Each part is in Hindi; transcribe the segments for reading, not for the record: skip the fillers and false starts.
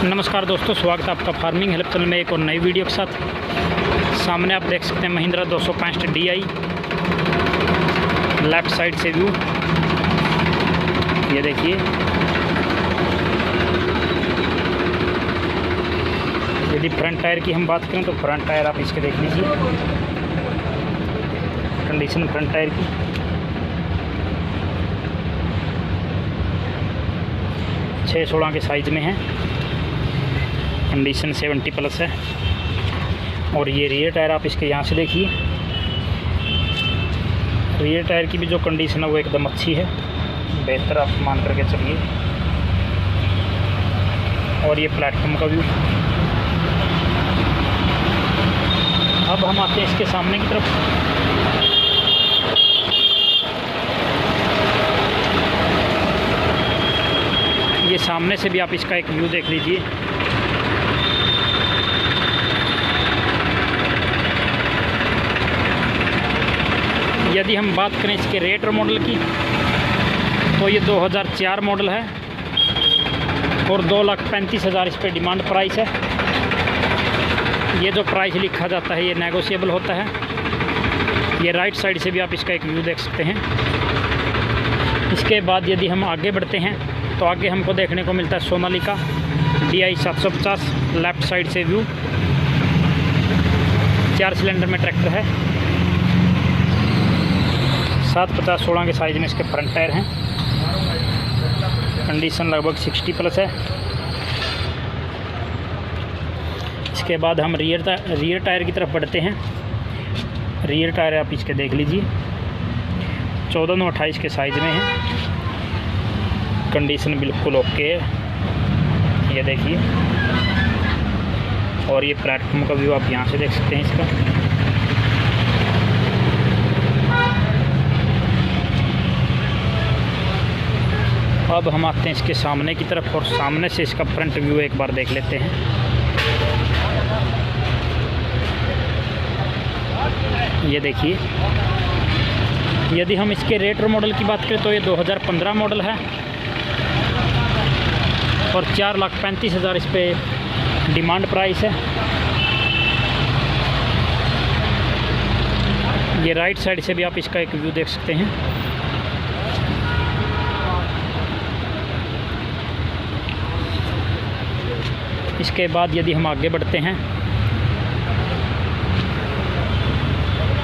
नमस्कार दोस्तों, स्वागत है आपका फार्मिंग हेल्प चैनल में एक और नई वीडियो के साथ। सामने आप देख सकते हैं महिंद्रा 265 DI। लेफ़्ट साइड से व्यू ये देखिए। यदि फ्रंट टायर की हम बात करें तो फ्रंट टायर आप इसके देख लीजिए, कंडीशन फ्रंट टायर की। छः 16 के साइज़ में है, कंडीशन 70+ है। और ये रियर टायर आप इसके यहाँ से देखिए, रियर टायर की भी जो कंडीशन है वो एकदम अच्छी है, बेहतर आप मान करके चलिए। और ये प्लेटफॉर्म का व्यू। अब हम आते हैं इसके सामने की तरफ। ये सामने से भी आप इसका एक व्यू देख लीजिए। यदि हम बात करें इसके रेट और मॉडल की तो ये 2004 मॉडल है और 2,35,000 इस पर डिमांड प्राइस है। ये जो प्राइस लिखा जाता है ये नेगोशिएबल होता है। ये राइट साइड से भी आप इसका एक व्यू देख सकते हैं। इसके बाद यदि हम आगे बढ़ते हैं तो आगे हमको देखने को मिलता है सोनालिका DI 750। लेफ़्ट साइड से व्यू, 4 सिलेंडर में ट्रैक्टर है। 750-16 के साइज़ में इसके फ्रंट टायर हैं। कंडीशन लगभग 60+ है। इसके बाद हम रियर टायर की तरफ बढ़ते हैं। रियर टायर आप इसके देख लीजिए, 14/28 के साइज़ में है। कंडीशन बिल्कुल ओके है, ये देखिए। और ये प्लेटफॉर्म का व्यू आप यहाँ से देख सकते हैं इसका। अब हम आते हैं इसके सामने की तरफ और सामने से इसका फ्रंट व्यू एक बार देख लेते हैं। ये देखिए, यदि हम इसके रेट और मॉडल की बात करें तो ये 2015 मॉडल है और 4,35,000 इस पे डिमांड प्राइस है। ये राइट साइड से भी आप इसका एक व्यू देख सकते हैं। इसके बाद यदि हम आगे बढ़ते हैं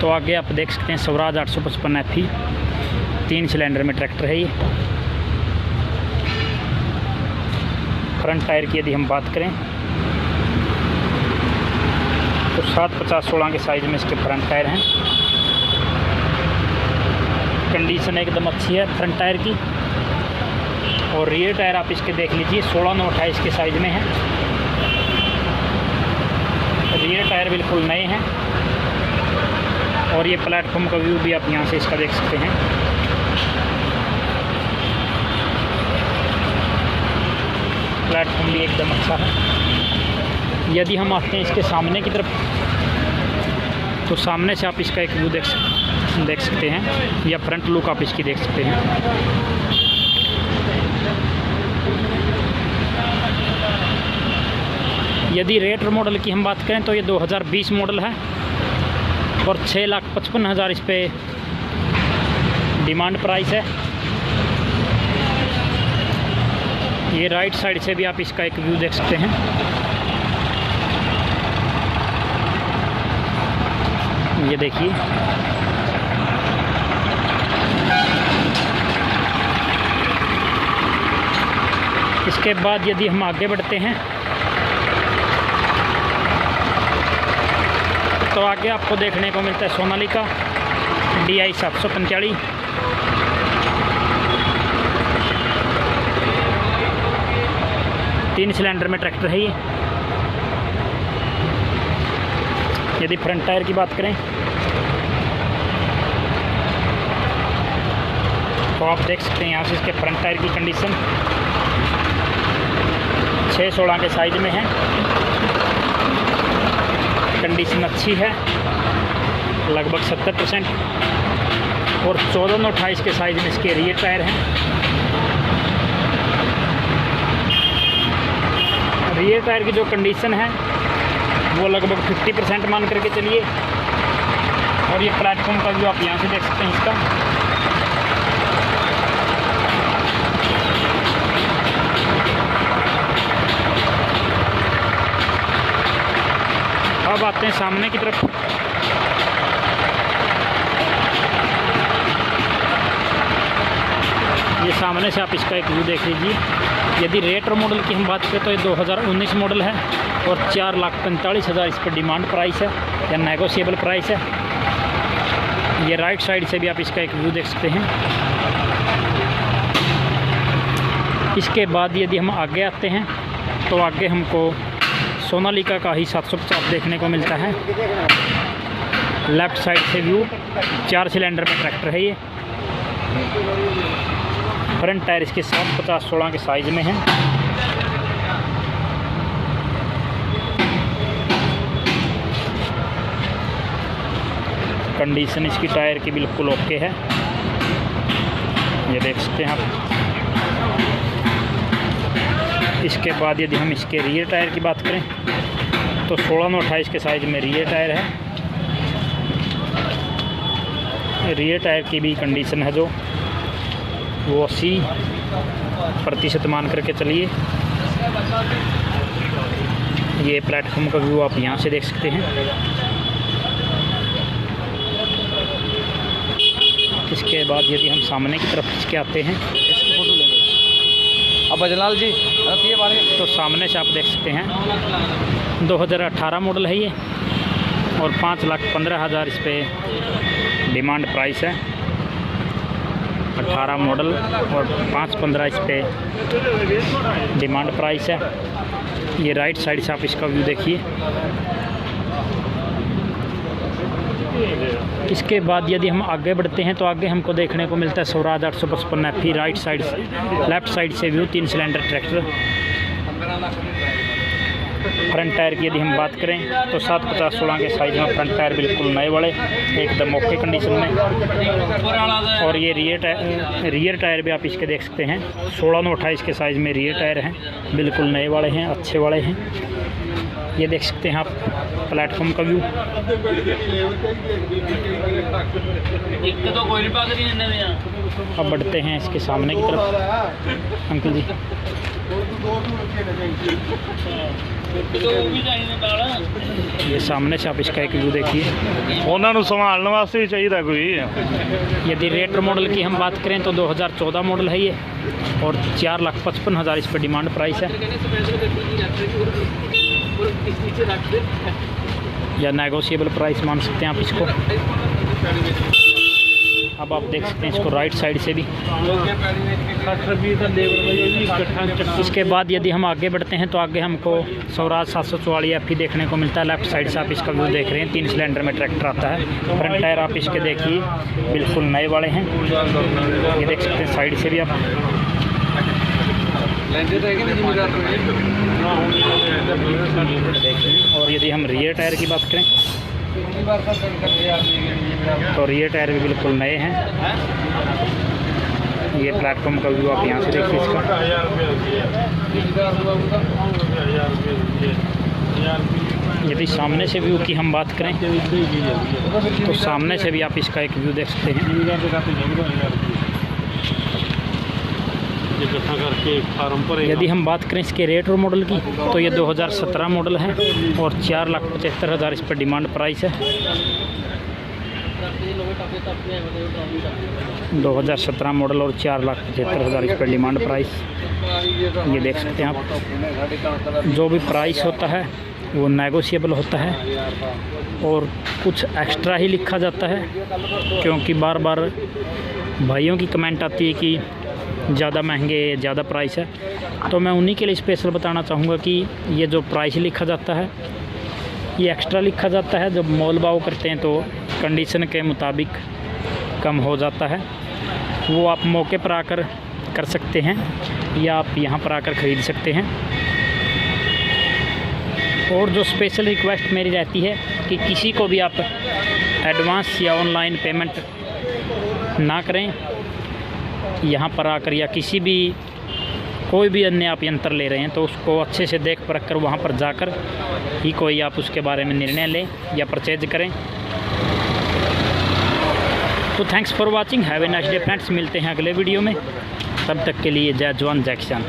तो आगे आप देख सकते हैं स्वराज 855 FE 3 सिलेंडर में ट्रैक्टर है ये। फ्रंट टायर की यदि हम बात करें तो 750-16 के साइज़ में इसके फ्रंट टायर हैं। कंडीशन एकदम अच्छी है फ्रंट टायर की। और रियर टायर आप इसके देख लीजिए, 16/28 के साइज़ में है। रियर टायर बिल्कुल नए हैं। और ये प्लेटफॉर्म का व्यू भी आप यहाँ से इसका देख सकते हैं। प्लेटफॉर्म भी एकदम अच्छा है। यदि हम आते हैं इसके सामने की तरफ तो सामने से आप इसका एक व्यू देख सकते हैं, या फ्रंट लुक आप इसकी देख सकते हैं। यदि रेट और मॉडल की हम बात करें तो ये 2020 मॉडल है और 6,55,000 इस पे डिमांड प्राइस है। ये राइट साइड से भी आप इसका एक व्यू देख सकते हैं। ये देखिए, इसके बाद यदि हम आगे बढ़ते हैं तो आगे आपको देखने को मिलता है सोनालिका DI 745। तीन सिलेंडर में ट्रैक्टर है ये। यदि फ्रंट टायर की बात करें तो आप देख सकते हैं यहाँ से इसके फ्रंट टायर की कंडीशन 6/16 के साइज़ में है। कंडीशन अच्छी है, लगभग 70%। और 14/28 के साइज़ में इसके रियर टायर हैं। रियर टायर की जो कंडीशन है वो लगभग 50% मान करके चलिए। और ये प्लेटफॉर्म का व्यू आप यहाँ से देख सकते हैं इसका। अब आते हैं सामने की तरफ। ये सामने से आप इसका एक व्यू देख लीजिए। यदि रेट्रो मॉडल की हम बात करें तो ये 2019 मॉडल है और 4,45,000 इस पर डिमांड प्राइस है या नेगोशिएबल प्राइस है। ये राइट साइड से भी आप इसका एक व्यू देख सकते हैं। इसके बाद यदि हम आगे आते हैं तो आगे हमको सोनालिका का ही 750 देखने को मिलता है। लेफ़्ट साइड से व्यू 4 सिलेंडर में ट्रैक्टर है ये। फ्रंट टायर इसके 750/16 के साइज़ में है। कंडीशन इसकी टायर की बिल्कुल ओके है, ये देख सकते हैं आप। इसके बाद यदि हम इसके रियर टायर की बात करें तो 16/28 के साइज़ में रियर टायर है। रियर टायर की भी कंडीशन है जो वो 80% मान करके चलिए। ये प्लेटफॉर्म का व्यू आप यहाँ से देख सकते हैं। इसके बाद यदि हम सामने की तरफ इसके आते हैं अब बजलाल जी तो सामने से आप देख सकते हैं 2018 मॉडल है ये और 5,15,000 इस पर डिमांड प्राइस है। 18 मॉडल और 5,15 इस पे डिमांड प्राइस है। ये राइट साइड से आप इसका व्यू देखिए। इसके बाद यदि हम आगे बढ़ते हैं तो आगे हमको देखने को मिलता है स्वराज 855 FE। राइट साइड से लेफ़्ट साइड से view 3 cylinder tractor. Front tyre की यदि हम बात करें तो 750/16 के साइज़ में फ्रंट टायर बिल्कुल नए वाले एकदम ओके कंडीशन में। और ये रियर टायर भी आप इसके देख सकते हैं 16/28 के साइज़ में रियर टायर हैं, बिल्कुल नए वाले हैं, अच्छे वाले हैं। ये देख सकते हैं आप प्लेटफॉर्म का व्यू। अब बढ़ते हैं इसके सामने की तरफ। अंकल जी ये सामने से आप इसका एक व्यू देखिए। उन्होंने संभालने वास्ते ही चाहिए कोई। यदि रेट्रो मॉडल की हम बात करें तो 2014 मॉडल है ये और 4,55,000 इस पर डिमांड प्राइस है या नेगोशिएबल प्राइस मान सकते हैं आप इसको। अब आप देख सकते हैं इसको राइट साइड से भी। इसके बाद यदि हम आगे बढ़ते हैं तो आगे हमको स्वराज 744 FE देखने को मिलता है। लेफ़्ट साइड से आप इसका व्यू देख रहे हैं, 3 सिलेंडर में ट्रैक्टर आता है। फ्रंट टायर आप इसके देखिए बिल्कुल नए वाले हैं, ये देख सकते हैं साइड से भी आप। और यदि हम रियर टायर की बात करें तो रियर टायर भी बिल्कुल नए हैं। ये प्लेटफॉर्म का व्यू आप यहाँ से देखिए इसका। यदि सामने से व्यू की हम बात करें तो सामने से भी आप इसका एक व्यू देख सकते हैं। यदि हम बात करें इसके रेट्रो मॉडल की तो ये 2017 मॉडल है और 4,75,000 इस पर डिमांड प्राइस है। 2017 मॉडल और 4,75,000 इस पर डिमांड प्राइस। ये देख सकते हैं आप। जो भी प्राइस होता है वो नेगोशिएबल होता है और कुछ एक्स्ट्रा ही लिखा जाता है, क्योंकि बार बार भाइयों की कमेंट आती है कि ज़्यादा महंगे, ज़्यादा प्राइस है। तो मैं उन्हीं के लिए स्पेशल बताना चाहूँगा कि ये जो प्राइस लिखा जाता है ये एक्स्ट्रा लिखा जाता है। जब मोल भाव करते हैं तो कंडीशन के मुताबिक कम हो जाता है। वो आप मौके पर आकर कर सकते हैं या आप यहाँ पर आकर ख़रीद सकते हैं। और जो स्पेशल रिक्वेस्ट मेरी रहती है कि किसी को भी आप एडवांस या ऑनलाइन पेमेंट ना करें। यहाँ पर आकर या किसी भी कोई भी अन्य आप यंत्र ले रहे हैं तो उसको अच्छे से देख परख कर वहाँ पर जाकर ही कोई आप उसके बारे में निर्णय लें या परचेज करें। तो thanks for watching, have a nice day friends. मिलते हैं अगले वीडियो में, तब तक के लिए जय जवान जय किसान।